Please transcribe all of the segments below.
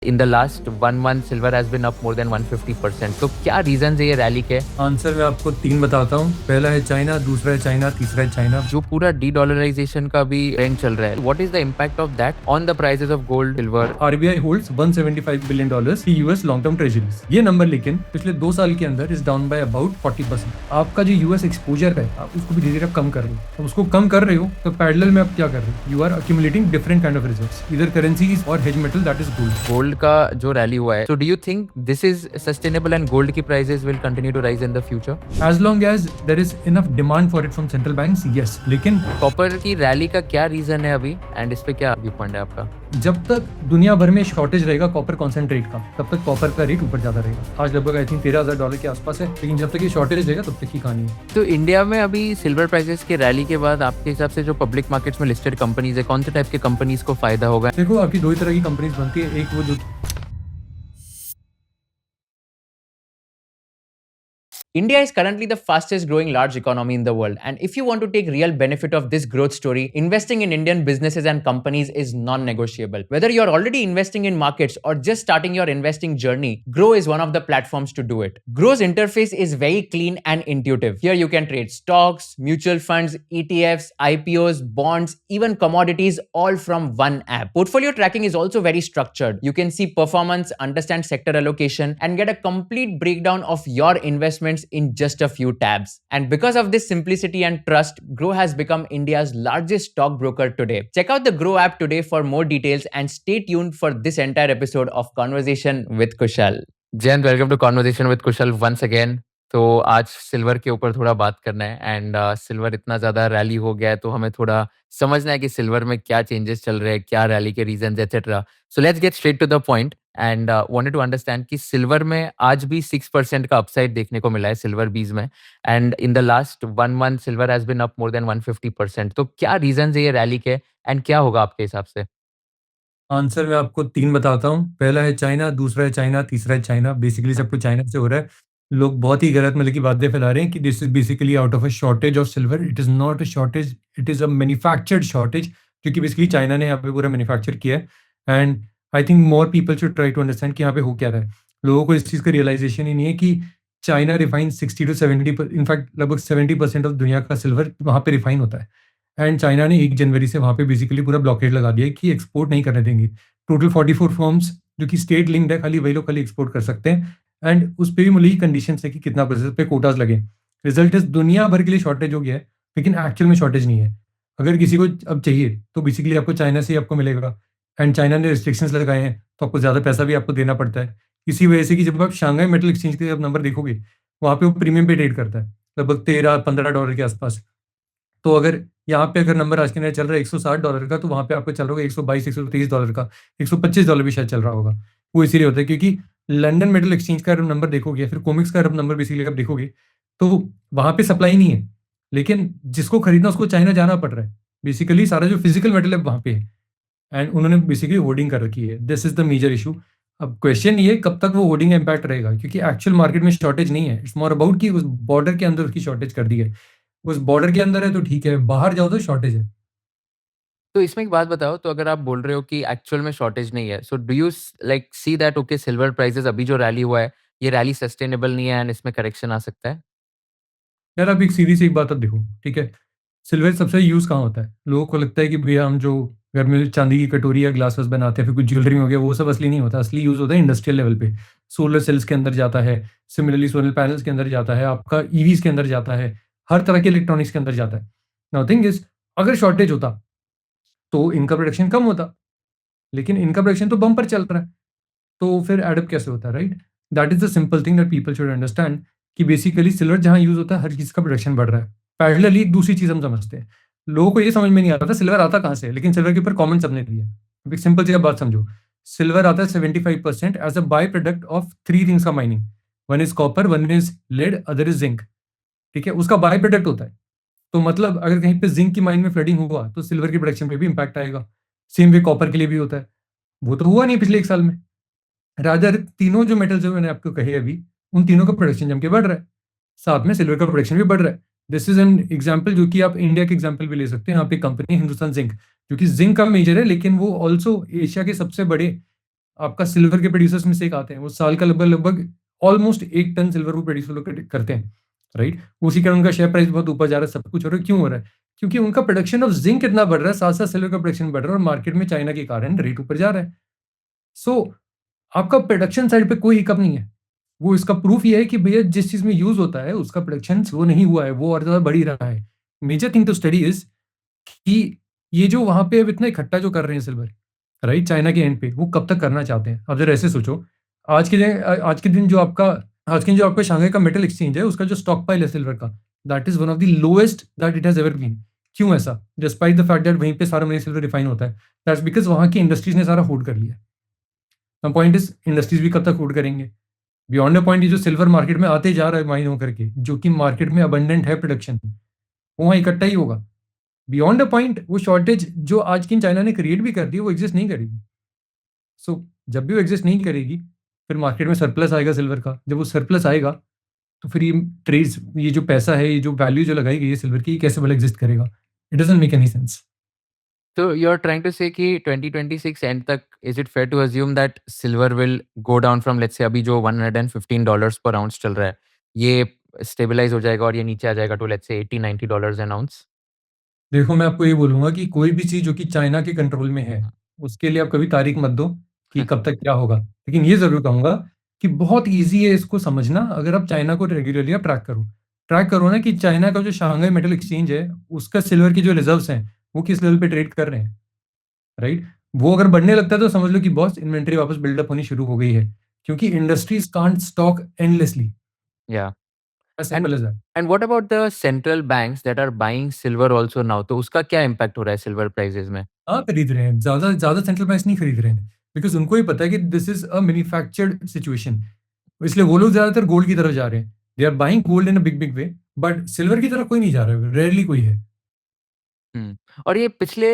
In the last 1 month, silver has been up more than 150%. तो क्या reason है ये रैली के? आंसर मैं आपको 3 बताता हूँ। पहला है चाइना, दूसरा है चाइना, तीसरा है चाइना। जो पूरा डी-डॉलराइजेशन का भी ट्रेंड चल रहा है, what is the impact of that on the prices of gold, silver? RBI holds $175 billion की यूएस लॉन्ग टर्म ट्रेजरीज। ये नंबर लेकिन पिछले 2 साल के अंदर इज डाउन बाय अबाउट 40%। आपका जो यूएस एक्सपोजर है, आप उसको भी धीरे धीरे कम कर रहे हो। तो उसको कम कर रहे हो तो पैरेलल में आप क्या कर रहे हो? You are accumulating different kind of reserves, either currencies और hedge metal, that is gold. Gold का जो रैली हुआ है, so do you think this is sustainable and gold की prices will continue to rise in the future? As long as there is enough demand for it from central banks, yes. लेकिन copper की rally का क्या reason है अभी, and इस पे क्या व्यू पॉइंट है आपका? जब तक दुनिया भर में शॉर्टेज रहेगा कॉपर कॉन्सेंट्रेट का, तब तक कॉपर का रेट ऊपर जाता रहेगा। आज लगभग आई थिंक $13,000 के आसपास है, लेकिन जब तक ये शॉर्टेज रहेगा तब तक की कहानी है। तो इंडिया में अभी सिल्वर प्राइसेस के रैली के बाद आपके हिसाब से जो पब्लिक मार्केट्स में लिस्टेड कंपनीज है, कौन से टाइप के कंपनीज को फायदा होगा? देखो, आपकी 2 ही तरह की कंपनीज बनती है। एक वो जो India is currently the fastest growing large economy in the world. And if you want to take real benefit of this growth story, investing in Indian businesses and companies is non-negotiable. Whether you're already investing in markets or just starting your investing journey, Grow is one of the platforms to do it. Grow's interface is very clean and intuitive. Here you can trade stocks, mutual funds, ETFs, IPOs, bonds, even commodities, all from one app. Portfolio tracking is also very structured. You can see performance, understand sector allocation, and get a complete breakdown of your investments in just a few tabs. And because of this simplicity and trust, Grow has become India's largest stockbroker today. Check out the Grow app today for more details and stay tuned for this entire episode of Conversation with Kushal. Jain, welcome to conversation with Kushal once again. तो आज silver के ऊपर थोड़ा बात करना है, and silver इतना ज़्यादा रैली हो गया है तो हमें थोड़ा समझना है कि सिल्वर में क्या चेंजेस चल रहे हैं, क्या रैली के reasons etcetera. So let's get straight to the point and wanted to understand कि सिल्वर में आज भी 6% का अपसाइड देखने को मिला है सिल्वर बीज में, and in the last 1 month silver has been up more than 150%। तो क्या रीजंस है ये रैली के, एंड क्या होगा आपके हिसाब से? आंसर मैं आपको 3 बताता हूँ। पहला है चाइना, दूसरा है चाइना, तीसरा है चाइना। बेसिकली सब कुछ चाइना से हो रहा है। लोग बहुत ही गलत मतलब की बातें फैला रहे हैं कि this is basically out of a shortage of silver. It is not a shortage, it is a manufactured shortage, क्योंकि बेसिकली चाइना ने यहाँ पे पूरा मैन्युफैक्चर किया है। And I think more people should try to understand कि यहाँ पे हो क्या रहा है। लोगों को इस चीज़ का रियलाइजेशन ही नहीं है कि चाइना रिफाइन 60 to 70, इनफैक्ट लगभग 70% ऑफ दुनिया का सिल्वर वहाँ पे रिफाइन होता है। एंड चाइना ने 1 जनवरी से वहाँ पे बेसिकली पूरा ब्लॉकेड लगा दिया है कि एक्सपोर्ट नहीं करने देंगे। टोटल 44 फॉर्म्स जो कि स्टेट लिंक्ड है, खाली वही लोग खाली एक्सपोर्ट कर सकते हैं। एंड उस पे भी मतलब कंडीशन है कि कितना प्रतिशत पे कोटाज लगे। रिजल्ट इज दुनिया भर के लिए शॉर्टेज हो गया है, लेकिन एक्चुअल में शॉर्टेज नहीं है। अगर किसी को अब चाहिए तो बेसिकली आपको चाइना से ही आपको मिलेगा। एंड चाइना ने रिस्ट्रिक्शंस लगाए हैं तो आपको ज़्यादा पैसा भी आपको देना पड़ता है। इसी वजह से कि जब आप शांघाई मेटल एक्सचेंज के जब नंबर देखोगे, वहाँ पे वो प्रीमियम पे ट्रेड करता है लगभग $13-15 के आसपास। तो अगर यहाँ पे अगर नंबर आज के अंदर चल रहा है $160 का, तो वहाँ पे आपको चल रहा होगा $122-123 का, $125 भी शायद चल रहा होगा। वो इसीलिए होता है क्योंकि लंदन मेटल एक्सचेंज का अगर नंबर देखोगे या फिर कोमिक्स का नंबर बेसिकली आप देखोगे, तो वहाँ पे सप्लाई नहीं है, लेकिन जिसको खरीदना उसको चाइना जाना पड़ रहा है। बेसिकली सारा जो फिजिकल मेटल है वहाँ पे है, एंड उन्होंने बेसिकली होर्डिंग कर रखी है। This is the major issue. अब क्वेश्चन ये कब तक वो होर्डिंग इम्पैक्ट रहेगा, क्योंकि एक्चुअल मार्केट में शॉर्टेज नहीं है। इट्स मोर अबाउट कि उस बॉर्डर के अंदर उसकी शॉर्टेज कर दी है। उस बॉर्डर के अंदर है तो ठीक है, बाहर जाओ तो शॉर्टेज है। तो इसमें एक बात बताओ, तो अगर आप बोल रहे हो कि एक्चुअल में शॉर्टेज नहीं है, so do you like see that okay silver prices अभी जो रैली हुआ है, ये रैली सस्टेनेबल नहीं है एंड इसमें करेक्शन आ सकता है? यार आप एक सीधी सी एक बात अब देखो, ठीक है, सिल्वर सबसे यूज़ कहाँ होता है? लोगों को लगता है कि भैया हम जो घर में चांदी की कटोरी या ग्लासेस बनाते हैं, फिर कुछ ज्वेलरी हो गया, वो सब असली नहीं होता। असली यूज़ होता है इंडस्ट्रियल लेवल पे। सोलर सेल्स के अंदर जाता है, सिमिलरली सोलर पैनल्स के अंदर जाता है, आपका ईवीज़ के अंदर जाता है, हर तरह के इलेक्ट्रॉनिक्स के अंदर जाता है। नाउ थिंग इज़, अगर शॉर्टेज होता तो इनका प्रोडक्शन कम होता, लेकिन इनका प्रोडक्शन तो बम पर चल रहा है, तो फिर एडअप कैसे होता है, right? That is the simple thing that people should understand कि बेसिकली सिल्वर जहाँ यूज़ होता है, हर चीज़ का प्रोडक्शन बढ़ रहा है। पैरेलली दूसरी चीज़ हम समझते हैं, लोगों को ये समझ में नहीं आता सिल्वर आता कहाँ से है, लेकिन सिल्वर के ऊपर कमेंट सबने दिया है। अब एक सिंपल सी बात समझो, सिल्वर आता है 75% as a by product of 3 things का mining. One is copper, one is lead, other is zinc. ठीक है, उसका बाय प्रोडक्ट होता है। तो मतलब अगर कहीं पे जिंक की माइन में फ्लडिंग हुआ तो सिल्वर की प्रोडक्शन पे भी इंपैक्ट आएगा। सेम वे कॉपर के लिए भी होता है। वो तो हुआ नहीं पिछले 1 साल में। रादर तीनों जो मेटल्स जो मैंने आपको कहे अभी, उन तीनों का प्रोडक्शन जम के बढ़ रहा है, साथ में सिल्वर का प्रोडक्शन भी बढ़ रहा है। दिस इज एन एग्जाम्पल जो कि आप इंडिया के एग्जाम्पल भी ले सकते हैं। यहाँ पे कंपनी हिंदुस्तान जिंक, जो कि जिंक का मेजर है, लेकिन वो ऑल्सो एशिया के सबसे बड़े आपका सिल्वर के प्रोड्यूसर्स में से एक आते हैं, वो साल का लगभग ऑलमोस्ट 1 टन सिल्वर वो प्रोड्यूस लोग करते हैं, राइट? उसी कारण उनका शेयर प्राइस बहुत ऊपर जा रहा है, सब कुछ हो रहा है। क्यों हो रहा है? क्योंकि उनका प्रोडक्शन ऑफ जिंक इतना बढ़ रहा है, साथ-साथ सिल्वर का प्रोडक्शन बढ़ रहा है और मार्केट में चाइना के कारण रेट ऊपर जा रहा है। सो आपका प्रोडक्शन साइड पे कोई हिकअप नहीं है। वो इसका प्रूफ ये है कि भैया जिस चीज़ में यूज़ होता है उसका प्रोडक्शन स्लो नहीं हुआ है, वो और ज़्यादा बढ़ ही रहा है। Major thing to study is कि ये जो वहाँ पे अब इतना इकट्ठा जो कर रहे हैं सिल्वर, राइट? चाइना के एंड पे, वो कब तक करना चाहते हैं? अब ज़रा ऐसे सोचो, आज के दिन जो आपका शांघाई का मेटल एक्सचेंज है, उसका जो स्टॉक पाइल है सिल्वर का, that is one of the lowest that it has ever been. क्यों ऐसा? डिस्पाइट द फैक्ट दैट वहीं पे सारा मनी सिल्वर रिफाइन होता है। दैट्स बिकॉज़ वहाँ की इंडस्ट्रीज़ ने सारा होल्ड कर लिया है। माय पॉइंट इज़ इंडस्ट्रीज़ भी कब तक होल्ड करेंगे? बियॉन्ड अ पॉइंट ये जो सिल्वर मार्केट में आते जा रहा है माइन होकर के, जो कि मार्केट में अबंडेंट है प्रोडक्शन, वो वहाँ इकट्ठा ही होगा। बियॉन्ड अ पॉइंट वो शॉर्टेज जो आज की चाइना ने क्रिएट भी कर दी, वो एग्जिस्ट नहीं करेगी। सो जब भी वो एग्जिस्ट नहीं करेगी, फिर मार्केट में सरप्लस आएगा सिल्वर का। जब वो सरप्लस आएगा, तो फिर ये जो पैसा है, ये जो वैल्यू जो लगाई गई है सिल्वर की, ये कैसे भला एग्जिस्ट करेगा? It doesn't make any sense. So you're trying to say कि 2026 एंड तक is it fair to assume that silver will go down from let's say अभी जो $115 पर आउंस चल रहा है, ये स्टेबलाइज़ हो जाएगा और ये नीचे आ जाएगा to let's say $80-90 N ounce? देखो, मैं आपको ये बोलूँगा कि कोई भी चीज़ जो कि चाइना के कंट्रोल में है, उसके लिए आप कभी तारीख मत दो कि कब तक क्या होगा। लेकिन ये ज़रूर कहूँगा कि बहुत ईज़ी है इसको समझना, अगर आप चाइना को रेगुलरली आप ट्रैक करो। ट्रैक करो ना कि चाइना का जो शांघाई मेटल एक्सचेंज है, उसका सिल्वर के जो रिज़र्व्स हैं, वो किस लेवल पे ट्रेड कर रहे हैं, राइट? वो अगर बढ़ने लगता है तो समझ लो कि बॉस इन्वेंटरी वापस बिल्डअप होनी शुरू हो गई है, क्योंकि इंडस्ट्रीज़ कांट स्टॉक एंडलेसली, या as and simple as that. And what about the central banks that are buying silver also now? तो उसका क्या इम्पैक्ट हो रहा है सिल्वर प्राइसेज़ में? हाँ, खरीद रहे हैं। ज़्यादा ज़्यादा सेंट्रल बैंक्स नहीं खरीद रहे हैं, बिकॉज़ उनको ही पता है कि this is a manufactured situation. इसलिए वो लोग ज़्यादातर गोल्ड की तरफ जा रहे हैं। They are buying gold in a big, big way, but silver की तरफ कोई नहीं जा रहा है, रेयरली कोई है। हुँ। और ये पिछले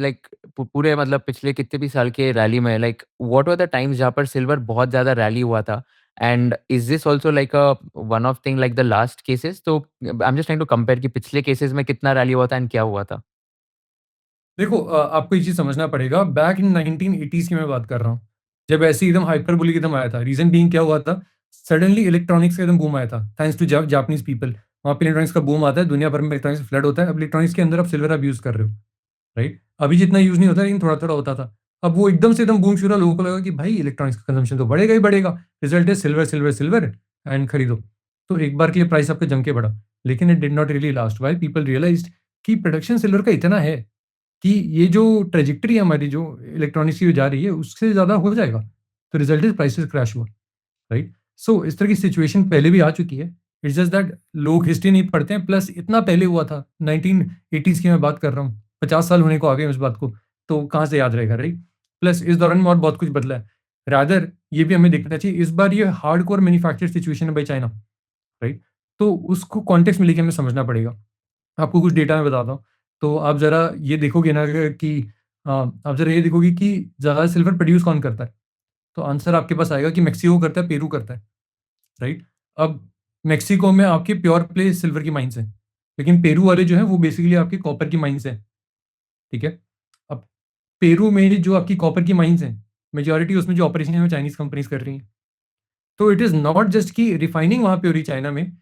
लाइक पूरे मतलब पिछले कितने भी साल के रैली में like what were the times जहाँ पर सिल्वर बहुत ज़्यादा रैली हुआ था? And is this also like a one of thing like the last cases? तो I am just trying to compare कि पिछले केसेस में कितना रैली हुआ था एंड क्या हुआ था? देखो, आपको ये चीज़ समझना पड़ेगा, बैक इन 1980s की मैं बात कर रहा हूँ, जब ऐसे एकदम हाइपरबोलिक एकदम आया था। रीज़न बीइंग क्या हुआ था, सडनली इलेक्ट्रॉनिक्स का एकदम बूम आया था, थैंक्स टू जापानीज़ पीपल। वहाँ पे इलेक्ट्रॉनिक्स का बूम आता है, दुनिया भर में इलेक्ट्रॉनिक्स फ्लड होता है। अब इलेक्ट्रॉनिक्स के अंदर आप सिल्वर आप यूज़ कर रहे हो, राइट? अभी जितना यूज़ नहीं होता, लेकिन थोड़ा-थोड़ा होता था। अब वो एकदम से एकदम बूम शुरू हुआ, लोगों को लगा कि भाई इलेक्ट्रॉनिक्स का कंज़म्पशन तो बढ़ेगा ही बढ़ेगा। Result is silver, silver, silver and खरीदो। तो एक बार के लिए प्राइस आपका जम के बढ़ा, लेकिन it did not really last. Why? People realised कि प्रोडक्शन सिल्वर का इतना है कि ये जो ट्रेजेक्टरी है हमारी जो इलेक्ट्रॉनिक्स की जा रही है, उससे ज़्यादा हो जाएगा। तो रिज़ल्ट इज़ प्राइसेज़ क्रैश हुआ, राइट? सो इस तरह की सिचुएशन पहले भी आ चुकी है। इट्स जस्ट दैट लोग हिस्ट्री नहीं पढ़ते हैं, प्लस इतना पहले हुआ था, 1980s की मैं बात कर रहा हूँ। 50 साल होने को आ गए हैं उस बात को, तो कहाँ से याद रहेगा, राइट? प्लस इस दौरान में और बहुत कुछ बदला है। रादर ये भी हमें देखना चाहिए, इस बार ये हार्डकोर मैन्युफैक्चर्ड सिचुएशन है बाय चाइना, राइट? तो उसको कॉन्टेक्स्ट में लेके हमें समझना पड़ेगा। आपको कुछ डेटा मैं बताता हूँ। तो आप ज़रा ये देखोगे ना कि आप ज़रा ये देखोगे कि ज़्यादा सिल्वर प्रोड्यूस कौन करता है? तो आंसर आपके पास आएगा कि मेक्सिको करता है, पेरू करता है, राइट? अब मेक्सिको में आपके प्योर प्ले सिल्वर की माइन्स हैं, लेकिन पेरू वाले जो हैं वो बेसिकली आपके कॉपर की माइन्स हैं, ठीक है? अब पेरू में जो आपकी कॉपर की माइन्स हैं, मेजॉरिटी उसमें जो ऑपरेशन है वो चाइनीज़ कंपनीज़ कर रही हैं। तो इट इज़ नॉट जस्ट कि रिफाइनिंग वहाँ पे हो रही है चाइना में,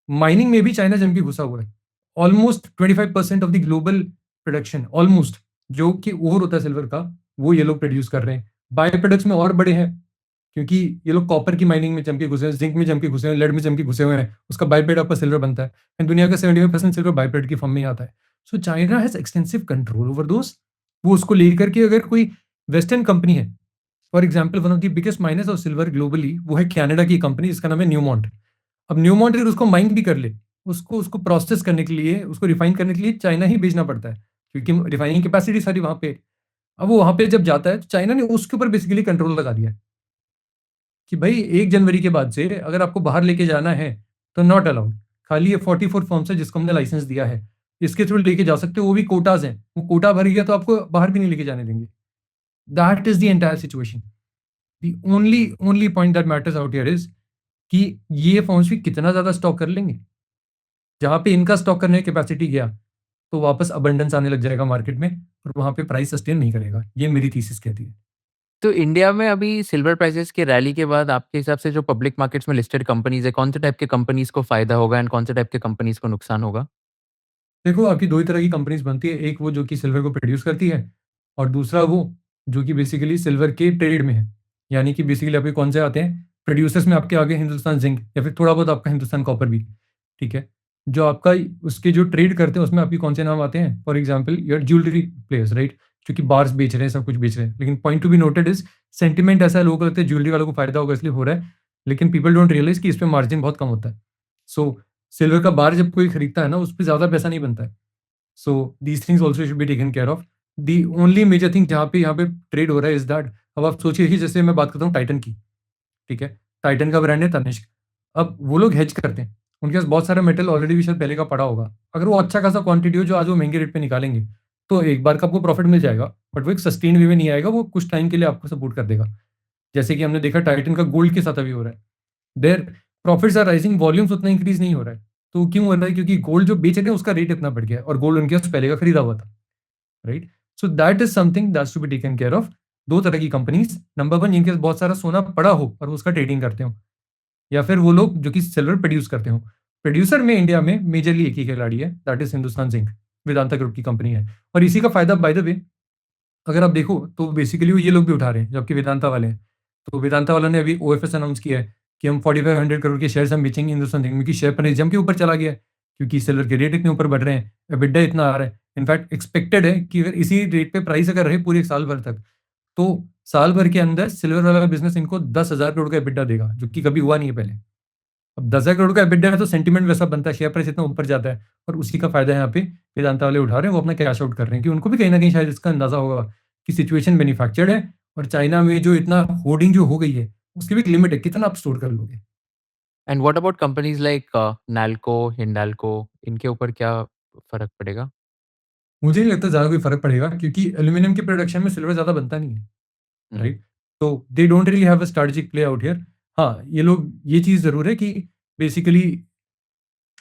माइनिंग में भी चाइना जम के घुसा हुआ है। Almost 25% of the global production almost जो कि ओर होता है सिल्वर का, वो ये लोग प्रोड्यूस कर रहे हैं। बाय प्रोडक्ट्स में और बड़े हैं, क्योंकि ये लोग कॉपर की माइनिंग में जम के घुसे हैं, जिंक में जम के घुसे हैं, लेड में जम के घुसे हुए हैं। उसका बाय प्रोडक्ट आपका सिल्वर बनता है, एंड दुनिया का 75% सिल्वर बाय प्रोडक्ट की फॉर्म में ही आता है। So China has extensive control over those. वो उसको लेकर के अगर कोई वेस्टर्न कंपनी है, for example one of the biggest miners of silver globally, वो है कनाडा की कंपनी जिसका नाम है न्यूमॉन्ट। अब न्यूमॉन्ट अगर उसको माइन भी कर ले, उसको उसको प्रोसेस करने के लिए, उसको रिफाइन करने के लिए चाइना ही भेजना पड़ता है, क्योंकि रिफाइनिंग कैपेसिटी सारी वहाँ पे। अब वो वहाँ पे जब जाता है, तो चाइना ने उसके ऊपर बेसिकली कंट्रोल लगा दिया है कि भाई 1 जनवरी के बाद से अगर आपको बाहर लेके जाना है, तो नॉट अलाउड। खाली ये 44 फर्म्स है जिसको हमने लाइसेंस दिया है, इसके थ्रू लेके जा सकते हो, वो भी कोटाज़ हैं। वो कोटा भर गया तो आपको बाहर भी नहीं लेके जाने देंगे। That is the entire situation. The only only point that matters out here is कि ये फर्म्स भी कितना ज़्यादा स्टॉक कर लेंगे। जहाँ पे इनका स्टॉक करने की कैपेसिटी गया, तो वापस अबंडेंस आने लग जाएगा मार्केट में और वहाँ पे प्राइस सस्टेन नहीं करेगा। ये मेरी थीसिस कहती है। तो इंडिया में अभी सिल्वर प्राइसेस के रैली के बाद आपके हिसाब से जो पब्लिक मार्केट्स में लिस्टेड कंपनीज़ है, कौन से टाइप के कंपनीज़ को फ़ायदा होगा एंड कौन से टाइप के कंपनीज़ को नुकसान होगा? देखो, आपकी 2 ही तरह की कंपनीज़ बनती है, एक वो जो कि सिल्वर को प्रोड्यूस करती है और दूसरा वो जो कि बेसिकली सिल्वर के ट्रेड में है। यानी कि बेसिकली आपके कौन से आते हैं, प्रोड्यूसर्स में आपके आ गए हिंदुस्तान ज़िंक या फिर थोड़ा बहुत आपका हिंदुस्तान कॉपर भी, ठीक है? जो आपका उसके जो ट्रेड करते हैं उसमें आपके कौन से नाम आते हैं, for example your jewellery players, right? जो कि बार्स बेच रहे हैं, सब कुछ बेच रहे हैं। लेकिन point to be noted is sentiment ऐसा है, लोगों को लगता है ज्वेलरी वालों को फ़ायदा होगा इसलिए हो रहा है, लेकिन पीपल डोंट रियलाइज़ कि इस पे मार्जिन बहुत कम होता है। सो सिल्वर का बार जब कोई खरीदता है ना, उस पे ज़्यादा पैसा नहीं बनता है। So these things also should be taken care of. The only major thing जहाँ पे यहाँ पे ट्रेड हो रहा है इज दैट, अब आप सोचिए कि जैसे मैं बात करता हूँ टाइटन की, ठीक है? टाइटन का ब्रांड है तनिष्क। अब वो लोग हेज करते हैं, उनके पास बहुत सारा मेटल ऑलरेडी भी शायद पहले का पड़ा होगा। अगर वो अच्छा खासा क्वांटिटी हो जो आज वो महंगे रेट पे निकालेंगे, तो एक बार का आपको प्रॉफिट मिल जाएगा, बट वो एक सस्टेन वे में नहीं आएगा, वो कुछ टाइम के लिए आपको सपोर्ट कर देगा। जैसे कि हमने देखा टाइटन का गोल्ड के साथ अभी हो रहा है। Their profits are rising, volumes उतना इंक्रीज नहीं हो रहा है। तो क्यों हो रहा है? क्योंकि गोल्ड जो बेच रहे हैं उसका रेट इतना बढ़ गया है और गोल्ड उनके पास पहले का खरीदा हुआ था, right? So that is something that's to be taken care of. दो तरह की कंपनीज, नंबर वन जिनके पास बहुत सारा सोना पड़ा हो और वो उसका ट्रेडिंग करते हो, या फिर वो लोग जो कि सिल्वर प्रोड्यूस करते हो। प्रोड्यूसर में इंडिया में मेजरली एक ही खिलाड़ी है, that is Hindustan zinc, Vedanta group की कंपनी है। और इसी का फायदा बाय द वे अगर आप देखो तो बेसिकली वो ये लोग भी उठा रहे हैं जबकि वेदांता वाले हैं। तो वेदांता वालों ने अभी ओएफएस अनाउंस किया है कि हम 4500 करोड़ के शेयर्स हम बेचेंगे हिंदुस्तान जिंक में, क्योंकि शेयर प्राइस जम के ऊपर चला गया है, क्योंकि सिल्वर के रेट इतने ऊपर बढ़ रहे हैं, एबिटडा इतना आ रहा है। इनफैक्ट एक्सपेक्टेड है कि अगर इसी रेट पे प्राइस अगर रहे पूरे एक साल भर तक, तो साल भर के अंदर सिल्वर वाला बिजनेस इनको 10,000 करोड़ का एबिटडा देगा, जो कि कभी हुआ नहीं है पहले। अब 10,000 करोड़ का एबिटडा है तो सेंटीमेंट वैसा बनता है, शेयर प्राइस इतना ऊपर जाता है, और उसी का फायदा यहाँ पे वेदांता वाले उठा रहे हैं। वो अपना कैश आउट कर रहे हैं कि उनको भी कहीं ना कहीं शायद इसका अंदाजा होगा कि सिचुएशन मैन्युफैक्चर्ड है, और चाइना में जो इतना होर्डिंग जो हो गई है उसकी भी एक लिमिट है, कितना आप स्टोर कर लोगे। And what about companies like NALCO, Hindalco इनके ऊपर क्या फ़र्क पड़ेगा? मुझे नहीं लगता ज़्यादा कोई फर्क पड़ेगा, क्योंकि एल्यूमिनियम के प्रोडक्शन में सिल्वर ज़्यादा बनता नहीं है, हुँ। राइट? तो they don't really have a strategic play out here. हाँ, ये लोग ये चीज़ ज़रूर है कि बेसिकली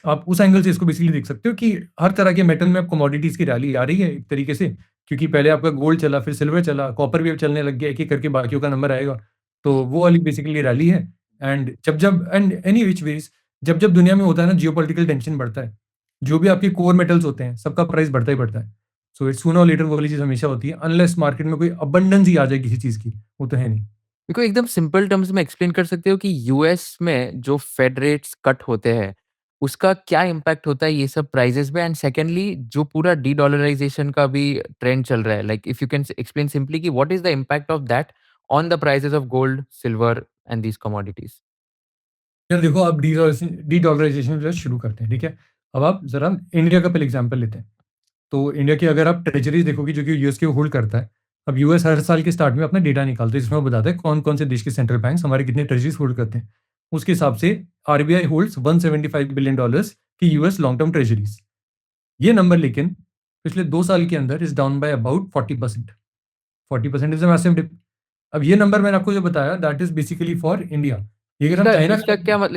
आप उस एंगल से इसको बेसिकली देख सकते हो कि हर तरह के मेटल में अब कमोडिटीज़ की रैली आ रही है एक तरीके से, क्योंकि पहले आपका गोल्ड चला, फिर सिल्वर चला, कॉपर भी अब चलने लग गया, एक-एक करके बाकियों का नंबर आएगा। तो वो वाली बेसिकली रैली है। एंड जब एंड एनी व्हिच वेज़ जब दुनिया में होता है ना जियोपॉलिटिकल टेंशन बढ़ता है, जो भी आपके कोर मेटल्स होते हैं, सबका प्राइस बढ़ता ही बढ़ता है। सो इट्स सूनर और लेटर वो वाली चीज़ हमेशा होती है, अनलेस मार्केट में कोई अबंडेंस ही आ जाए किसी चीज़ की, वो तो है नहीं। मेरे को एकदम सिंपल टर्म्स में एक्सप्लेन कर सकते हो कि यूएस में जो फेड रेट्स कट होते हैं, उसका क्या इम्पैक्ट होता है ये सब प्राइसेज़ में? एंड सेकंडली जो पूरा डी-डॉलराइज़ेशन का भी ट्रेंड चल रहा है, like if you can explain simply कि what is the impact of that on the prices of gold, silver and these commodities? यार देखो, आप डी-डॉलराइज़ेशन जो है शुरू करते हैं, ठीक है? अब आप ज़रा इंडिया का पहले एग्ज़ाम्पल लेते हैं। तो इंडिया की अगर आप ट्रेजरीज देखोगे जो कि यूएस के होल्ड करता है, अब यूएस हर साल के स्टार्ट में अपना डेटा निकालता है जिसमें वो बताता है कौन कौन से देश के सेंट्रल बैंक्स हमारे कितने ट्रेजरीज होल्ड करते हैं। उसके हिसाब से आरबीआई होल्ड्स 175 बिलियन डॉलर्स की यूएस लॉन्ग टर्म ट्रेजरीज। ये नंबर लेकिन पिछले 2 साल के अंदर is down by about 40%। 40% is a massive dip. अब ये नंबर मैंने आपको जो बताया that is basically for India. ये अगर हम इसका चाइना इसका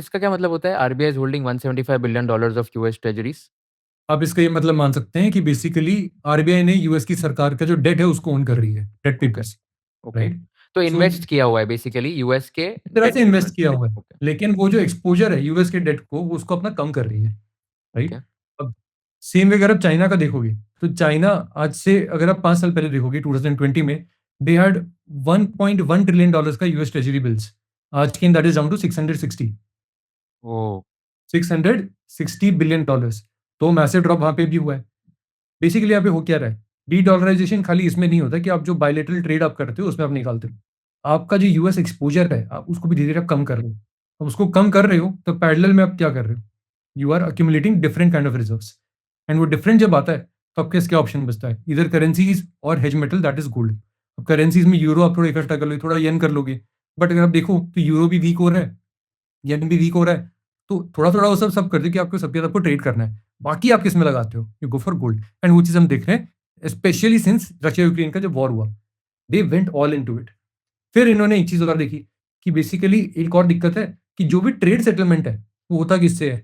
का, क्या मतलब होता है RBI is holding 175 billion dollars of US treasuries? आप इसका ये मतलब मान सकते हैं कि बेसिकली आरबीआई ने यूएस की सरकार का जो डेट है उसको ओन कर रही है, debt okay, papers, okay. Right? तो सो इन्वेस्ट किया हुआ है बेसिकली यूएस के एक तरह से डेट इन्वेस्ट पेपर्स किया पे। हुआ है, ओके, लेकिन वो जो एक्सपोज़र है यूएस के डेट को, वो उसको अपना कम कर रही है, ओके। राइट? अब सेम वे अगर आप चाइना का देखोगे, तो चाइना आज से अगर आप 5 साल पहले देखोगे 2020 में, दे हैड $1.1 ट्रिलियन डॉलर्स का यूएस ट्रेज़री बिल्स। आज के that is down to oh! 660 billion dollars. तो मैसिव ड्रॉप वहाँ पे भी हुआ है। बेसिकली यहाँ पे हो क्या रहा है? डी-डॉलराइज़ेशन खाली इसमें नहीं होता कि आप जो बायलैटरल ट्रेड आप करते हो उसमें आप निकालते हो। आपका जो यूएस एक्सपोज़र है, आप उसको भी धीरे-धीरे आप कम कर रहे हो। अब उसको कम कर रहे हो तो पैरेलल में आप क्या कर रहे हो? You are accumulating different kind of reserves, and वो डिफरेंट जब आता है तो आपके पास क्या ऑप्शन बचता है? ईदर करेंसीज़ और hedge metal that is gold. अब करेंसीज़ में यूरो आप थोड़ा इकट्ठा कर लोगे, थोड़ा येन कर लोगे। बट अगर आप देखो तो यूरो भी वीक हो रहा है, येन भी वीक हो रहा है। तो थोड़ा-थोड़ा वो सब सब कर दो कि आपको सबके साथ आपको ट्रेड करना है। बाकी आप किसमें लगाते हो? You go for gold, and वो चीज़ हम देख रहे हैं स्पेशली सिंस रशिया यूक्रेन का जब वॉर हुआ। They went all into it. फिर इन्होंने एक चीज़ और देखी कि बेसिकली एक और दिक्कत है कि जो भी ट्रेड सेटलमेंट है, वो होता किससे है?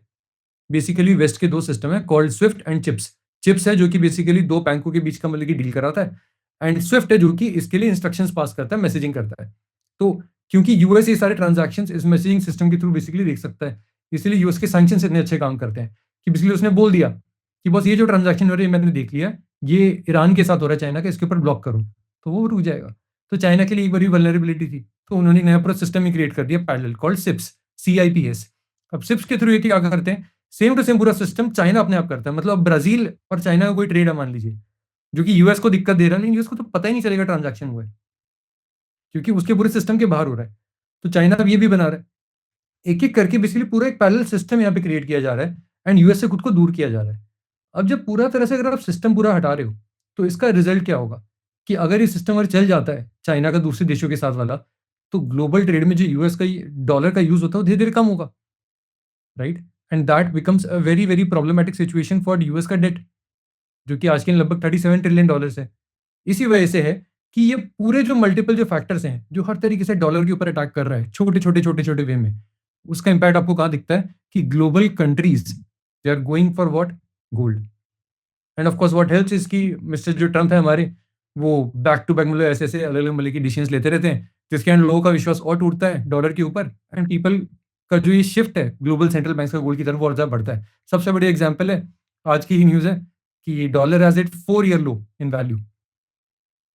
बेसिकली वेस्ट के 2 सिस्टम है called Swift and chips. Chips है जो कि बेसिकली 2 बैंकों के बीच का मतलब कि डील कराता है, एंड स्विफ्ट है जो कि इसके लिए इंस्ट्रक्शंस पास करता है, मैसेजिंग करता है। तो क्योंकि यूएस ये सारे ट्रांजैक्शंस इस मैसेजिंग सिस्टम के थ्रू बेसिकली देख सकता है, इसलिए यूएस के सैंक्शंस इतने अच्छे काम करते हैं कि बेसिकली उसने बोल दिया कि बस ये जो ट्रांजैक्शन हो रही है मैंने देख लिया, ये ईरान के साथ हो रहा है चाइना का, इसके ऊपर ब्लॉक करो, तो वो रुक जाएगा। तो चाइना के लिए एक बड़ी वल्नरेबिलिटी थी, तो उन्होंने नया पूरा सिस्टम ही क्रिएट कर दिया पैरेलल कॉल्ड सिप्स, CIPS। अब सिप्स के थ्रू ये क्या करते हैं, सेम टू सेम पूरा सिस्टम चाइना अपने आप करता है। मतलब ब्राजील और चाइना का कोई ट्रेड है मान लीजिए, जो कि यूएस को दिक्कत दे रहा है, लेकिन यूएस को तो पता ही नहीं चलेगा ट्रांजैक्शन हुआ है, क्योंकि उसके पूरे सिस्टम के बाहर हो रहा है। तो चाइना अब ये भी बना रहा है, एक एक करके बेसिकली पूरा एक पैरेलल सिस्टम यहाँ पे क्रिएट किया जा रहा है, एंड यूएस से खुद को दूर किया जा रहा है। अब जब पूरा तरह से अगर आप सिस्टम पूरा हटा रहे हो, तो इसका रिजल्ट क्या होगा कि अगर ये सिस्टम अगर चल जाता है चाइना का दूसरे देशों के साथ वाला, तो ग्लोबल ट्रेड में जो यूएस का डॉलर का यूज होता है वो धीरे धीरे कम होगा, right? And that becomes a very very problematic situation for US का डेट, जो कि आज के लगभग $37 ट्रिलियन है। इसी वजह से है कि ये पूरे जो मल्टीपल जो फैक्टर्स हैं, जो हर तरीके से डॉलर के ऊपर अटैक कर रहा है, छोटे छोटे छोटे छोटे वे में, उसका इंपैक्ट आपको कहाँ दिखता है कि global countries they are going for what, gold. And of course what helps is कि मिस्टर जो ट्रम्प है हमारे, वो बैक टू बैक मतलब ऐसे ऐसे अलग अलग मतलब की डिसीजंस लेते रहते हैं, जिसके अंदर लोगों का विश्वास और टूटता है डॉलर के ऊपर, एंड पीपल का जो ये शिफ्ट है ग्लोबल सेंट्रल बैंक का गोल्ड की तरफ और ज्यादा बढ़ता है। सबसे बड़ी एग्जाम्पल है, आज की ही न्यूज़ है कि dollar has it 4 year low in value,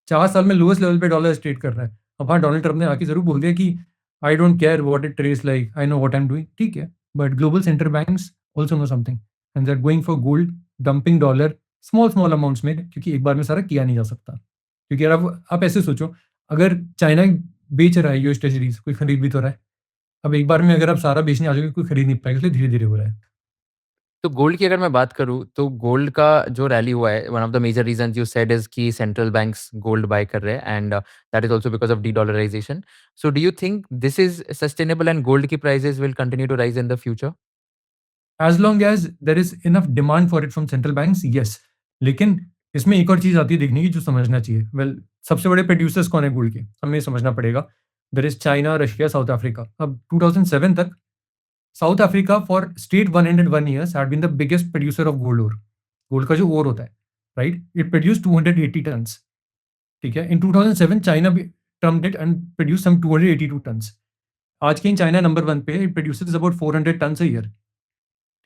4 साल में लोएस्ट लेवल पे डॉलर ट्रेड कर रहा है। अब हाँ, डोनाल्ड ट्रम्प ने आके जरूर बोल दिया कि I don't care what it trades like, I know what I am doing, ठीक है, but global central banks also know something, and they are going for gold, dumping dollar small small amounts में, क्योंकि एक बार में सारा किया नहीं जा सकता। क्योंकि अगर आप ऐसे सोचो, अगर चाइना बेच रहा है यूएस ट्रेजरीज, कोई खरीद भी तो रहा है। अब एक बार में अगर आप सारा बेचने आ जाओगे, कोई खरीद नहीं पाएगा, इसलिए धीरे धीरे हो रहा है। तो गोल्ड की अगर मैं बात करूँ, तो गोल्ड का जो रैली हुआ है, one of the major reasons you said is कि सेंट्रल बैंक्स गोल्ड बाय कर रहे हैं and that is also because of dollarisation. So do you think this is sustainable and gold की prices will continue to rise in the future? As long as there is enough demand for it from central banks, yes. लेकिन इसमें एक और चीज आती है देखने की, जो समझना चाहिए। वेल, सबसे बड़े प्रोड्यूसर्स कौन है गोल्ड के, हमें ये समझना पड़ेगा। There is China, Russia, South Africa. अब 2007 तक South Africa for straight 101 years had been the biggest producer of gold ore. Gold का जो ओर होता है, राइट, इट प्रोड्यूस 280 टन्स, ठीक है। इन 2007 चाइना भी termed it and produce some 282 tons. आज के इन चाइना नंबर 1 पे, it produces about 400 tons a year,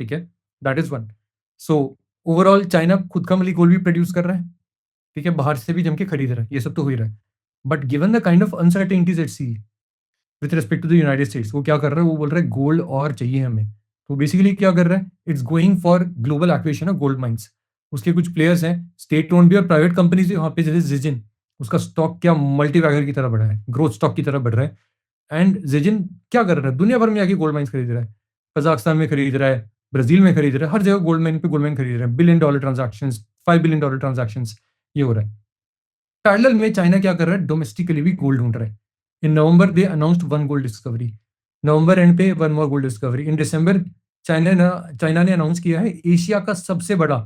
ठीक है। That is one. So overall China खुद का गोल्ड भी प्रोड्यूस कर रहा है, ठीक है, बाहर से भी जम के खरीद रहा है, ये सब तो हो ही रहा है। But given the kind of uncertainties at sea with respect to the United States, वो क्या कर रहा है, वो बोल रहा है गोल्ड और चाहिए हमें। तो बेसिकली क्या कर रहा है, it's going for global acquisition of gold mines. उसके कुछ प्लेयर्स हैं, स्टेट ओन भी और प्राइवेट कंपनीज भी वहाँ पे, जैसे जिजिन, उसका स्टॉक क्या मल्टीवैगर की तरह बढ़ा है, ग्रोथ स्टॉक की तरह बढ़ रहा है। एंड जिजिन क्या कर रहा है, दुनिया भर में आके गोल्ड माइंस खरीद रहा है, कजाकिस्तान में खरीद रहा है, ब्राजील में खरीद रहा है, हर जगह गोल्ड माइन पे गोल्ड माइन खरीद रहा है। $1 बिलियन ट्रांजेक्शन, $5 बिलियन ट्रांजेक्शन, ये हो रहा है। पैरेलल में चाइना क्या कर रहा है, डोमेस्टिकली भी गोल्ड ढूंढ रहा है। In November they announced 1 gold discovery, November end पे 1 more gold discovery. In December China ने अनाउंस किया है एशिया का सबसे बड़ा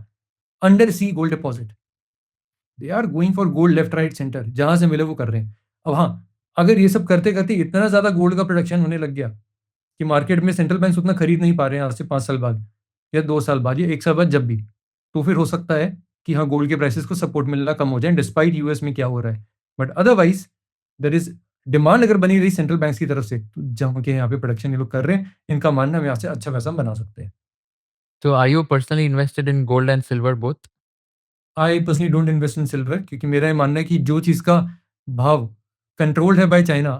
under sea gold deposit. They are going for gold left right centre, जहां से मिले वो कर रहे हैं। अब हाँ, अगर ये सब करते करते इतना ज्यादा गोल्ड का प्रोडक्शन होने लग गया कि मार्केट में सेंट्रल बैंक उतना खरीद नहीं पा रहे हैं आज से 5 साल बाद, या 2 साल बाद, या 1 साल बाद, जब भी, तो फिर हो सकता है कि हाँ, गोल्ड के प्राइसेस को सपोर्ट मिलना कम हो जाए, डिस्पाइट यूएस में क्या हो रहा है। But otherwise there is demand अगर बनी रही सेंट्रल बैंक की तरफ से, तो जहाँ के यहाँ पे प्रोडक्शन ये लोग कर रहे हैं, इनका मानना हम यहाँ से अच्छा पैसा बना सकते हैं। So are you personally invested in gold and silver both? I personally don't invest in silver, क्योंकि मेरा ये मानना है कि जो चीज़ का भाव कंट्रोल्ड है बाय चाइना,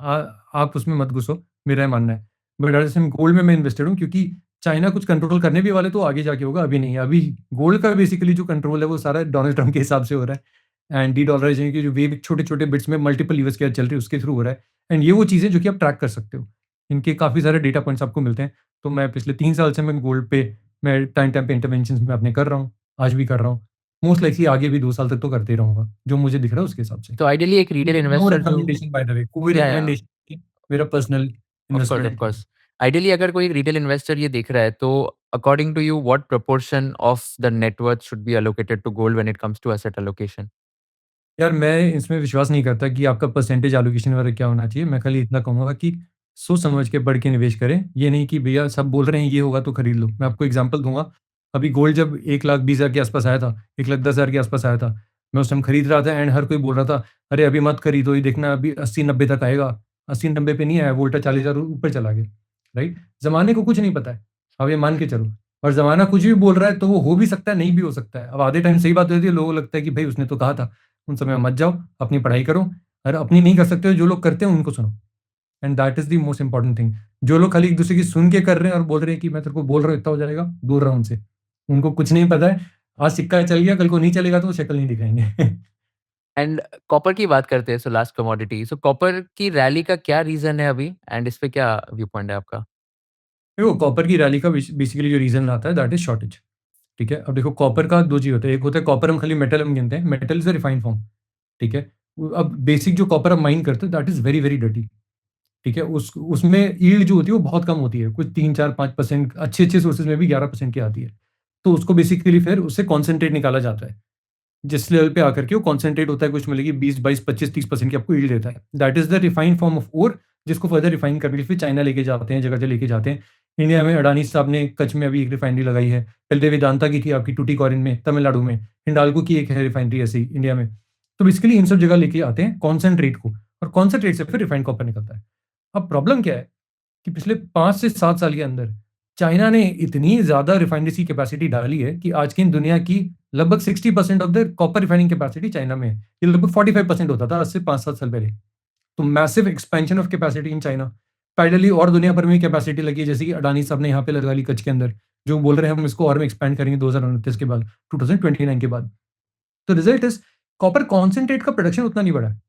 आप उसमें मत घुसो, मेरा ये मानना है। बट जैसे गोल्ड में मैं इन्वेस्टेड हूँ, क्योंकि चाइना कुछ कंट्रोल करने भी वाले तो आगे जाके होगा, अभी नहीं है। अभी गोल्ड का बेसिकली जो कंट्रोल है वो सारा डोनाल्ड ट्रम्प के हिसाब से हो रहा है, एंड डी डॉलराइजेशन की जो वेव छोटे छोटे बिट्स में मल्टीपल यूएस के चल रही है, उसके थ्रू हो रहा है। एंड ये वो चीज़ें जो कि आप ट्रैक कर सकते हो, इनके काफ़ी सारे डेटा पॉइंट्स आपको मिलते हैं। तो मैं पिछले 3 साल से मैं गोल्ड पे, मैं टाइम टाइम पे इंटरवेंशन में अपने कर रहा हूँ, आज भी कर रहा हूँ, मोस्ट लाइकली आगे भी 2 साल तक तो करते ही रहूँगा, जो मुझे दिख रहा है उसके हिसाब से। तो आइडियली एक रिटेल नो इन्वेस्टर जो रिकमेंडेशन बाय द वे, कोई या या रिकमेंडेशन नहीं, मेरा personal of investment. Course ideally अगर कोई रिटेल इन्वेस्टर ये देख रहा है, तो according to you what proportion of the net worth should be allocated to gold when it comes to asset allocation? यार, मैं इसमें विश्वास नहीं करता कि आपका परसेंटेज एलोकेशन वगैरह क्या होना चाहिए। मैं खाली इतना कहूँगा कि सोच समझ के बढ़ के निवेश करें। ये नहीं कि भैया सब बोल रहे हैं ये होगा तो खरीद लो। मैं आपको एग्जांपल दूँगा, अभी गोल्ड जब 1,20,000 के आसपास आया था, 1,10,000 के आसपास आया था, मैं उस टाइम खरीद रहा था एंड हर कोई बोल रहा था, "अरे! अभी मत खरीदो, ये देखना अभी 80-90 तक आएगा।" 80-90 पे नहीं आया, वो उल्टा 40,000 ऊपर चला गया, राइट? ज़माने को कुछ नहीं पता है, अब ये मान के चलो। और ज़माना कुछ भी बोल रहा है, तो वो हो भी सकता है, नहीं भी हो सकता है। अब आधे टाइम सही बात होती है, लोगों को लगता है कि भई उसने तो कहा था, उन समय मत जाओ, अपनी पढ़ाई करो और अपनी नहीं कर सकते हो, जो लोग करते हैं उनको सुनो। And that is the most important thing. जो लोग खाली एक-दूसरे की सुन के कर रहे हैं और बोल रहे हैं कि मैं तेरे को बोल रहा हूँ इतना हो जाएगा, दूर रहो उनसे। उनको कुछ नहीं पता है, आज सिक्का चल गया, कल को नहीं चलेगा तो वो शक्ल नहीं दिखाएँगे। एंड कॉपर की बात करते हैं, सो लास्ट कमोडिटी, सो कॉपर की रैली का क्या रीज़न है अभी एंड इस पे क्या व्यू पॉइंट है आपका? देखो कॉपर की रैली का बेसिकली जो रीज़न आता है दैट इज़ शॉर्टेज, ठीक है? अब देखो कॉपर का 2 चीज़ होता है, एक होता है कॉपर हम खाली मेटल हम गिनते हैं, metal is a refined form, ठीक है? अब बेसिक जो कॉपर आप माइन करते हो that is very, very dirty, ठीक है? उसमें यील्ड जो होती है वो बहुत कम होती है, कुछ 3, 4, 5% अच्छे-अच्छे सोर्सेज़ में भी 11% की आती है। तो उसको बेसिकली फिर उससे कॉन्सन्ट्रेट निकाला जाता है। जिस लेवल पे आकर के वो कॉन्सन्ट्रेट होता है, कुछ मिलेगी 20, 22, 25, 30% की आपको यील्ड देता है। That is the refined form of ore, जिसको फर्दर रिफाइन करके फिर चाइना लेके जाते हैं, जगह-जगह लेके जाते हैं। इंडिया में अडानी साहब ने कच्छ में अभी एक रिफाइनरी लगाई है। पहले वेदांता की थी आपकी टुटीकोरिन में, तमिलनाडु में। हिंडाल्को की एक है रिफाइनरी ऐसे ही इंडिया में। तो बेसिकली इन सब जगह लेके आते हैं कॉन्सन्ट्रेट को और कॉन्सन्ट्रेट से फिर रिफाइंड कॉपर निकलता है। अब प्रॉब्लम क्या है कि पिछले 5 से 7 साल के अंदर चाइना ने इतनी ज़्यादा रिफाइनरीज़ की कैपेसिटी डाली है कि आज की दुनिया की लगभग 60% of the copper refining capacity China में है। ये लगभग 45% होता था आज से 5-7 साल पहले। तो massive expansion of capacity in China. Parallelly और दुनिया भर में कैपेसिटी लगी है, जैसे कि अडानी साहब ने यहाँ पे लगा ली कच्छ के अंदर, जो बोल रहे हैं हम इसको और में एक्सपैंड करेंगे 2029 के बाद, 2029 के बाद। तो रिजल्ट इज़ कॉपर कॉन्सन्ट्रेट का प्रोडक्शन उतना नहीं बढ़ा है,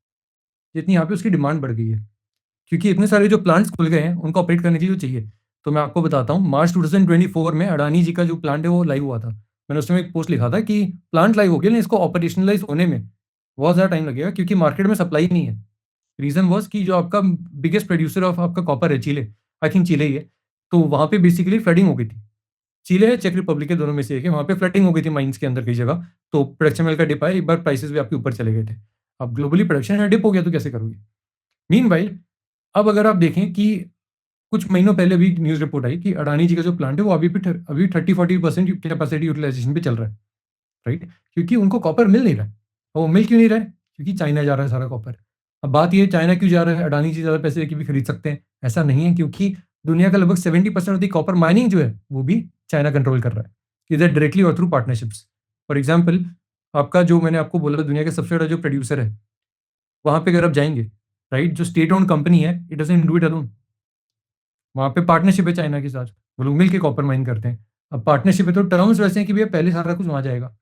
जितनी यहाँ पे उसकी डिमांड बढ़ गई है। क्योंकि इतने सारे जो प्लांट्स खुल गए हैं, उनको ऑपरेट करने के लिए जो चाहिए। तो मैं आपको बताता हूँ, मार्च 2024 में अडानी जी का जो प्लांट है, वो लाइव हुआ था। मैंने उस समय एक पोस्ट लिखा था कि प्लांट लाइव हो गया, लेकिन इसको ऑपरेशनलाइज़ होने में बहुत ज़्यादा टाइम लगेगा क्योंकि मार्केट में सप्लाई नहीं है। रीज़न वाज़ कि जो आपका बिगेस्ट प्रोड्यूसर ऑफ आपका कॉपर है चिले, आई थिंक चिले ही है, तो वहाँ पे बेसिकली फ्लडिंग हो गई थी। चिले है, चेक रिपब्लिक है, दोनों में से एक है, वहाँ पे फ्लडिंग हो गई थी माइन्स के अंदर कई जगह, तो प्रोडक्शन में हल्का डिप आया, एक बार प्राइसेज़ भी आपके ऊपर चले गए थे। अब ग्लोबली प्रोडक्शन है, डिप हो गया तो कैसे करोगे? मीनवाइल अब अगर आप देखें कि कुछ महीनों पहले अभी न्यूज़ रिपोर्ट आई कि अडानी जी का जो प्लांट है वो अभी 30-40% कैपेसिटी यूटिलाइजेशन पे चल रहा है, राइट? क्योंकि उनको कॉपर मिल नहीं रहा है। और वो मिल क्यों नहीं रहा है? क्योंकि चाइना जा रहा है सारा कॉपर। अब बात ये है चाइना क्यों जा रहा है? अडानी जी ज़्यादा पैसे देके भी खरीद सकते हैं। ऐसा नहीं है, क्योंकि दुनिया का लगभग 70% ऑफ द कॉपर माइनिंग जो है वो भी चाइना कंट्रोल कर रहा है, इधर डायरेक्टली और थ्रू पार्टनरशिप्स। फॉर एग्ज़ाम्पल, आपका जो मैंने आपको बोला दुनिया के सबसे बड़ा जो प्रोड्यूसर है, वहाँ पे अगर आप जाएँगे, राइट? जो स्टेट ओन्ड कंपनी है, it doesn't do it alone. वहाँ पे पार्टनरशिप है चाइना के साथ, वो लोग मिल के कॉपर माइन करते हैं। अब पार्टनरशिप है तो टर्म्स वैसे हैं कि भैया पहले सारा कुछ वहाँ जाएगा।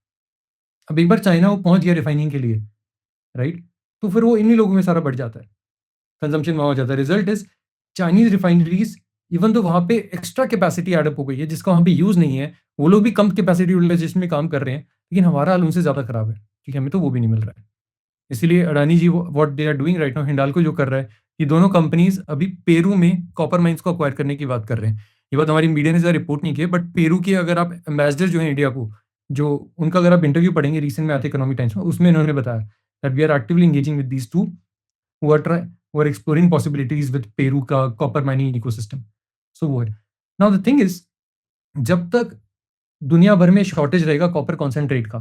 अब एक बार चाइना वो पहुँच गया रिफाइनिंग के लिए, राइट? तो फिर वो इन्हीं लोगों में सारा बढ़ जाता है, कंज़म्पशन वहाँ हो जाता है। Result is Chinese refineries, even though वहाँ पे एक्स्ट्रा कैपेसिटी एड अप हो गई है जिसका वहाँ पे यूज़ नहीं है, वो लोग भी कम कैपेसिटी यूटिलाइज़ेशन में काम कर रहे हैं, लेकिन हमारा हाल उनसे ज़्यादा खराब है, ठीक है? हमें तो वो भी नहीं मिल रहा है। इसीलिए Adani ji what they are doing right now, Hindalco जो कर रहा है, ये दोनों कंपनीज़ अभी पेरू में कॉपर माइन्स को एक्वायर करने की बात कर रहे हैं। ये बात हमारी मीडिया ने ज़्यादा रिपोर्ट नहीं की है, बट पेरू के अगर आप एम्बेसडर जो हैं इंडिया को, जो उनका अगर आप इंटरव्यू पढ़ेंगे रिसेंट में आते इकोनॉमिक टाइम्स में, उसमें इन्होंने बताया that we are actively engaging with these 2 who are exploring possibilities with Peru का कॉपर माइनिंग इकोसिस्टम। सो वो है। नाउ द थिंग इज़, जब तक दुनिया भर में शॉर्टेज रहेगा कॉपर कॉन्सन्ट्रेट का,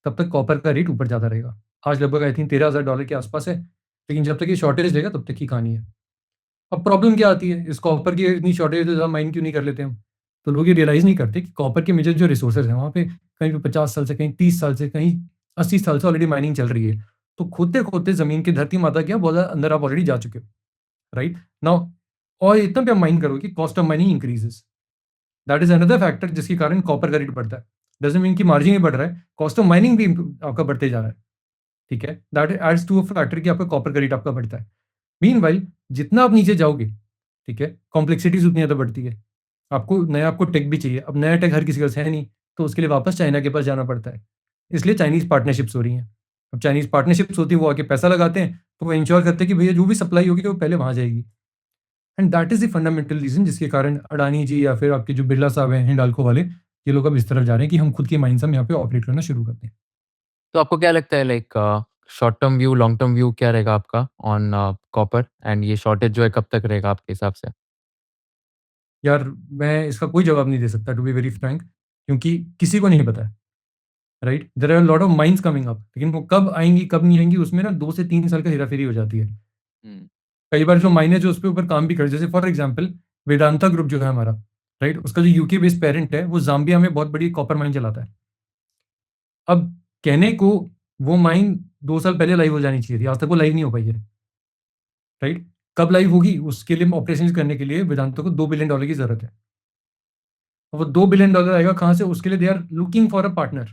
तब तक कॉपर का रेट ऊपर जाता रहेगा। आज लगभग आई थिंक $13,000 के आसपास है, लेकिन जब तक ये शॉर्टेज रहेगा तब तक की कहानी है। अब प्रॉब्लम क्या आती है, इस कॉपर की इतनी शॉर्टेज है तो माइन क्यों नहीं कर लेते हम? तो लोग ये रियलाइज़ नहीं करते कि कॉपर के मेजर जो रिसोर्सेज़ हैं वहाँ पे कहीं पे 50 साल से, कहीं 30 साल से, कहीं 80 साल से ऑलरेडी माइनिंग चल रही है। तो खोदते-खोदते ज़मीन की धरती माता के बहुत ज़्यादा अंदर आप ऑलरेडी जा चुके हो, राइट? नाउ और इतना भी आप माइन करो कि cost of mining increases. That is another factor जिसके कारण कॉपर का रेट बढ़ता है। डज़न्ट मीन कि मार्जिन ही बढ़ रहा है, कॉस्ट ऑफ माइनिंग भी आपका बढ़ते जा रहा है, ठीक है? That adds to a factor कि आपका कॉपर का रेट आपका बढ़ता है। मीनवाइल जितना आप नीचे जाओगे, ठीक है, कॉम्प्लेक्सिटीज़ उतनी ज़्यादा बढ़ती है। आपको टेक भी चाहिए। अब नया टेक हर किसी के पास है नहीं, तो उसके लिए वापस चाइना के पास जाना पड़ता है। इसलिए चाइनीज़ पार्टनरशिप्स हो रही हैं। अब चाइनीज़ पार्टनरशिप्स होती हैं, वो आके पैसा लगाते हैं, तो वो इंश्योर करते हैं कि भैया जो भी सप्लाई होगी वो पहले वहाँ जाएगी। And that is the fundamental reason जिसके कारण अडानी जी या फिर आपके जो बिरला साहब हैं, हिंडाल्को वाले, ये लोग अब इस तरफ जा रहे हैं कि हम खुद की माइन्स हम यहाँ पे ऑपरेट करना शुरू कर दें। तो आपको क्या लगता है, like short term view, long term view क्या रहेगा आपका ऑन कॉपर एंड ये शॉर्टेज जो है कब तक रहेगा आपके हिसाब से? यार, मैं इसका कोई जवाब नहीं दे सकता टू बी वेरी फ्रैंक, क्योंकि किसी को नहीं पता है। Right? There are lot of mines coming up, लेकिन वो कब आएँगी, कब नहीं आएँगी, उसमें ना 2 से 3 साल का हेरा-फेरी हो जाती है। हुँ, कई बार जो माइन है जो उस पे ऊपर काम भी कर, जैसे फॉर एग्ज़ाम्पल वेदांता ग्रुप जो है हमारा, राइट? उसका जो यूके बेस्ड पेरेंट है, वो ज़ाम्बिया में बहुत बड़ी कॉपर माइन चलाता है। अब कहने को वो माइन 2 साल पहले लाइव हो जानी चाहिए थी, आज तक वो लाइव नहीं हो पाई है, राइट? कब लाइव होगी? उसके लिए ऑपरेशंस करने के लिए वेदांता को $2 बिलियन की ज़रूरत है। अब वो $2 बिलियन आएगा कहाँ से? उसके लिए they are looking for a partner.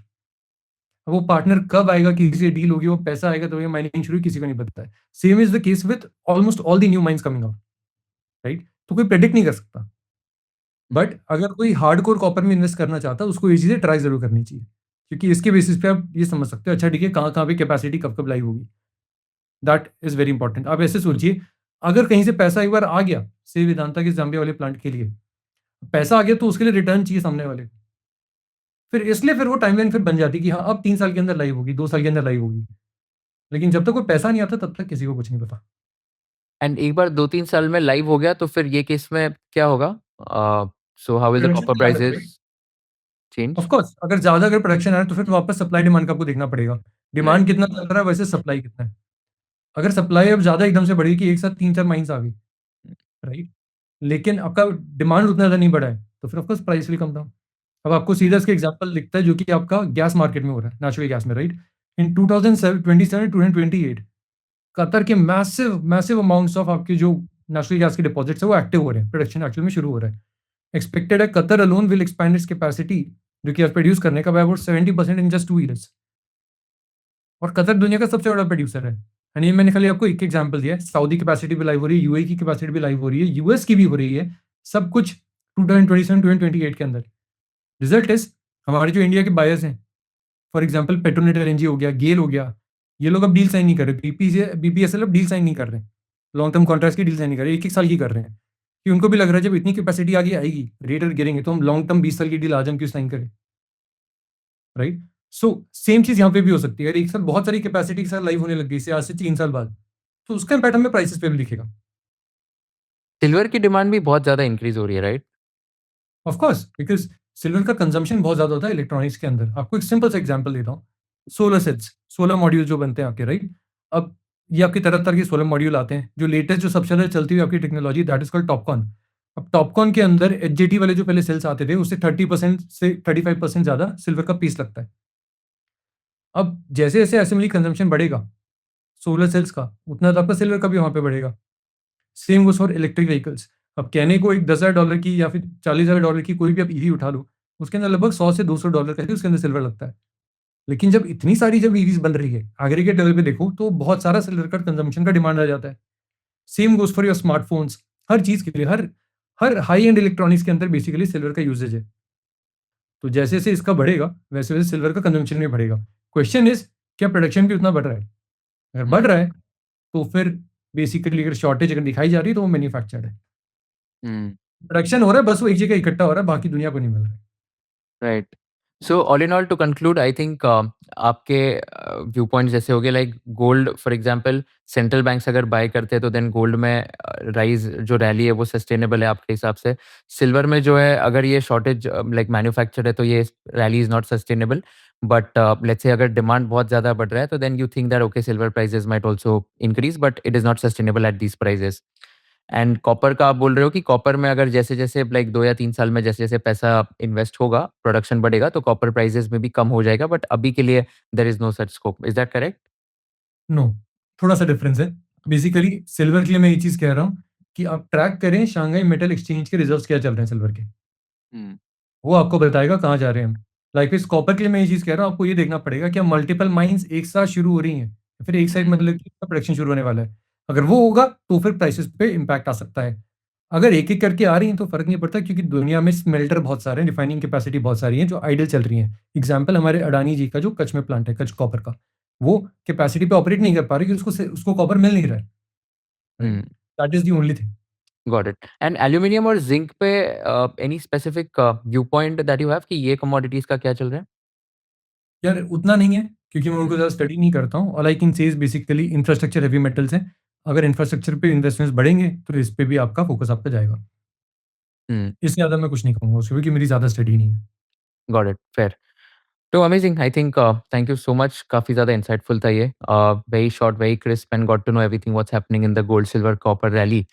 अब वो पार्टनर कब आएगा, किसी से डील होगी, वो पैसा आएगा तो ये माइनिंग शुरू, किसी को नहीं पता है। Same is the case with almost all the new mines coming up, right? तो कोई प्रेडिक्ट नहीं कर सकता। हुँ। बट अगर कोई हार्डकोर कॉपर में इन्वेस्ट करना चाहता है, उसको ये चीज़ें ट्राई ज़रूर करनी चाहिए। क्योंकि इसके बेसिस पे आप ये समझ सकते हो, अच्छा ठीक है, कहाँ-कहाँ पे कैपेसिटी कब-कब लाइव होगी। That is very important. आप ऐसे सोचिए, अगर कहीं से पैसा एक बार आ गया, से वेदांता के ज़ाम्बिया वाले प्लांट के लिए, पैसा आ गया तो उसके लिए रिटर्न चाहिए सामने वाले को। फिर वो टाइमलाइन फिर बन जाती है कि हाँ, अब 3 साल के अंदर लाइव होगी, 2 साल के अंदर लाइव होगी। लेकिन जब तक कोई पैसा नहीं आता, तब तक किसी को कुछ नहीं पता। एंड एक बार 2-3 साल में लाइव हो गया तो फिर ये केस में क्या होगा? So how will the production copper भी आ रहा है, प्राइसेस चेंज? ऑफ कोर्स अगर प्रोडक्शन आ रहा है तो फिर वापस सप्लाई डिमांड का आपको देखना पड़ेगा। राइट। डिमांड कितना चल रहा है वैसे सप्लाई कितना है। अगर सप्लाई अब ज़्यादा एकदम से बढ़ी कि एक साथ 3-4 माइन्स आ गई, राइट? लेकिन आपका डिमांड उतना ज़्यादा नहीं बढ़ा है, तो फिर of course price will come down. अब आपको सीधा इसका एग्ज़ाम्पल दिखता है जो कि आपका गैस मार्केट में हो रहा है, नेचुरल गैस में, राइट? इन 2027-2028 कतर के मैसिव मैसिव अमाउंट्स ऑफ आपके जो नेचुरल गैस के डिपॉज़िट्स हैं वो एक्टिव हो रहे हैं, प्रोडक्शन एक्चुअल में शुरू हो रहा है। एक्सपेक्टेड है Qatar alone will expand its capacity जो कि आज प्रोड्यूस करने का by about 70% in just 2 years. और कतर दुनिया का सबसे बड़ा प्रोड्यूसर है। एंड ये मैंने खाली आपको एक एग्जांपल दिया है। सऊदी कैपेसिटी भी लाइव हो रही है, यूएई की कैपेसिटी भी लाइव हो रही है, यूएस की भी हो रही है। सब कुछ 2027-2028 के अंदर। रिजल्ट इज़ हमारे जो इंडिया के बायर्स हैं, फॉर एग्जांपल पेट्रोनेट एलएनजी हो गया, गेल हो गया, ये लोग अब डील साइन नहीं कर रहे। बीपीएसएल अब डील साइन नहीं कर रहे। लॉन्ग टर्म कॉन्ट्रैक्ट्स की डील साइन नहीं कर रहे, 1-1 साल की कर रहे हैं। कि उनको भी लग रहा है जब इतनी कैपेसिटी आगे आएगी, रेट गिरेंगे तो हम लॉन्ग टर्म 20 साल की डील आज हम क्यों साइन करें? राइट? सो सेम चीज़ यहाँ पे भी हो सकती है। अगर एक साथ बहुत सारी कैपेसिटी के साथ लाइव होने लग गई से आज से 3 साल बाद, तो उसका इम्पैक्ट हमें प्राइसेस पे भी दिखेगा। सिल्वर की डिमांड भी बहुत ज़्यादा इंक्रीज़ हो रही है, right? Of course because silver का कंजम्पशन बहुत ज़्यादा होता है इलेक्ट्रॉनिक्स के अंदर। आपको एक सिंपल सा एग्जांपल देता हूँ। सोलर सेल्स, सोलर मॉड्यूल जो बनते हैं आपके, राइट? अब ये आपके तरह-तरह के सोलर मॉड्यूल आते हैं। जो लेटेस्ट जो सबसे ज़्यादा चलती हुई आपकी technology that is called Topcon. अब टॉपकॉन के अंदर एचजेटी वाले जो पहले सेल्स आते थे, उससे 30% से 35% ज़्यादा सिल्वर का पीस लगता है। अब जैसे-जैसे असेंबली कंजम्पशन बढ़ेगा सोलर सेल्स का, उतना तो आपका सिल्वर का भी वहाँ पे बढ़ेगा। Same goes for electric vehicles. अब कहने को एक $10,000 की या फिर $40,000 की कोई भी आप ईवी उठा लो, उसके अंदर लगभग $100 से $200 का ही उसके अंदर सिल्वर लगता है। लेकिन जब इतनी सारी जब ईवीज़ बन रही है, एग्रीगेट लेवल पे देखो तो बहुत सारा सिल्वर का कंजम्पशन का डिमांड आ जाता है। Same goes for your smartphones, हर चीज़ के लिए, हर हर हाई एंड इलेक्ट्रॉनिक्स के अंदर बेसिकली सिल्वर का यूसेज है। तो जैसे-जैसे इसका बढ़ेगा, वैसे-वैसे सिल्वर का कंजम्पशन भी बढ़ेगा। क्वेश्चन इज़ क्या प्रोडक्शन भी उतना बढ़ रहा है? अगर बढ़ हुँ, रहा है, तो फिर बेसिकली अगर शॉर्टेज अगर दिखाई जा रही है, तो वो मैन्युफैक्चर्ड है। हुँ। प्रोडक्शन हो रहा है, बस वो एक जगह इकट्ठा हो रहा है, बाकी दुनिया को नहीं मिल रहा है। Right. So all in all to conclude I think आपके व्यू पॉइंट जैसे हो गए like gold for example central banks अगर बाय करते हैं तो देन गोल्ड में राइज जो रैली है वो सस्टेनेबल है आपके हिसाब से। सिल्वर में जो है अगर ये शॉर्टेज लाइक मैन्युफैक्चर्ड है तो ये rally is not sustainable. But let's say अगर डिमांड बहुत ज़्यादा बढ़ रहा है तो then you think that okay silver prices might also increase but it is not sustainable at these prices. And copper का आप बोल रहे हो कि कॉपर में अगर जैसे-जैसे लाइक 2 या 3 साल में जैसे-जैसे पैसा इन्वेस्ट होगा, प्रोडक्शन बढ़ेगा तो कॉपर प्राइसेज़ में भी कम हो जाएगा बट अभी के लिए there is no such scope. Is that correct? No, थोड़ा-सा डिफरेंस है। बेसिकली सिल्वर के लिए मैं ये चीज़ कह रहा हूँ कि आप ट्रैक करें शांघाई मेटल एक्सचेंज के रिजल्ट्स क्या चल रहे हैं सिल्वर के। हुँ, वो आपको बताएगा कहाँ जा रहे हैं हम। लाइकवाइज़ कॉपर के लिए मैं ये चीज़ कह रहा हूँ, आपको ये देखना पड़ेगा क्या मल्टीपल माइन्स एक साथ शुरू हो रही हैं, या फिर एक साइड हुँ, मतलब कि प्रोडक्शन शुरू होने वाला है। अगर वो होगा, तो फिर प्राइसेज़ पे इम्पैक्ट आ सकता है। अगर एक-एक करके आ रही हैं, तो फ़र्क नहीं पड़ता क्योंकि दुनिया में स्मेल्टर बहुत सारे हैं, रिफाइनिंग कैपेसिटी बहुत सारी है, जो आइडल चल रही हैं। एग्ज़ाम्पल हमारे अडानी जी का जो कच्छ में प्लांट है, कच्छ कॉपर का। वो कैपेसिटी पे ऑपरेट नहीं कर पा रही क्योंकि उसको कॉपर मिल नहीं रहा है, right? Hmm, that is the only thing. Got it. And aluminium और ज़िंक पे any specific view point that you have कि ये कमोडिटीज़ का क्या चल रहा है? यार उतना नहीं है, क्योंकि मैं उनको हुँ, ज़्यादा स्टडी नहीं करता हूँ। All I can say is basically infrastructure heavy metals हैं। अगर इंफ्रास्ट्रक्चर पे इन्वेस्टमेंट्स बढ़ेंगे, तो इस पे भी आपका फ़ोकस आपका जाएगा। हुँ, इससे ज़्यादा मैं कुछ नहीं कहूँगा उसको क्योंकि मेरी ज़्यादा स्टडी नहीं है। Got it, fair. तो amazing I think thank you so much काफ़ी ज़्यादा इंसाइटफुल था ये very short very crisp and got to know everything what's happening in the gold silver copper rally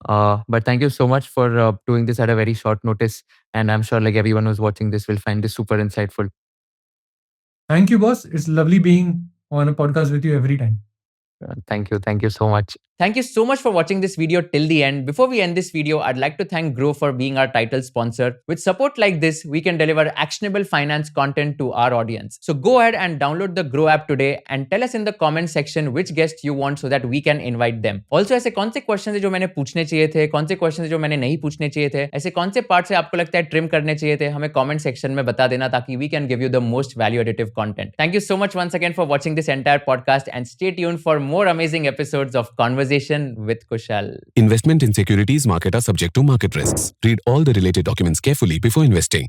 but thank you so much for doing this at a very short notice and I'm sure like everyone who's watching this will find this super insightful. Thank you, boss. It's lovely being on a podcast with you every time. Thank you so much. Thank you so much for watching this video till the end. Before we end this video, I'd like to thank Grow for being our title sponsor. With support like this, we can deliver actionable finance content to our audience. So go ahead and download the Grow app today and tell us in the comment section which guest you want so that we can invite them. Also ऐसे कौन से question है जो मैंने पूछने चाहिए थे, कौन से क्वेश्चन है जो मैंने नहीं पूछने चाहिए थे, ऐसे कौन से पार्ट से आपको लगता है ट्रिम करने चाहिए थे, हमें कमेंट सेक्शन में बता देना ताकि we can give you the most value additive content. Thank you so much once again for watching this entire podcast and stay tuned for more amazing episodes of Conversation with Kushal. Investment in securities market are subject to market risks. Read all the related documents carefully before investing.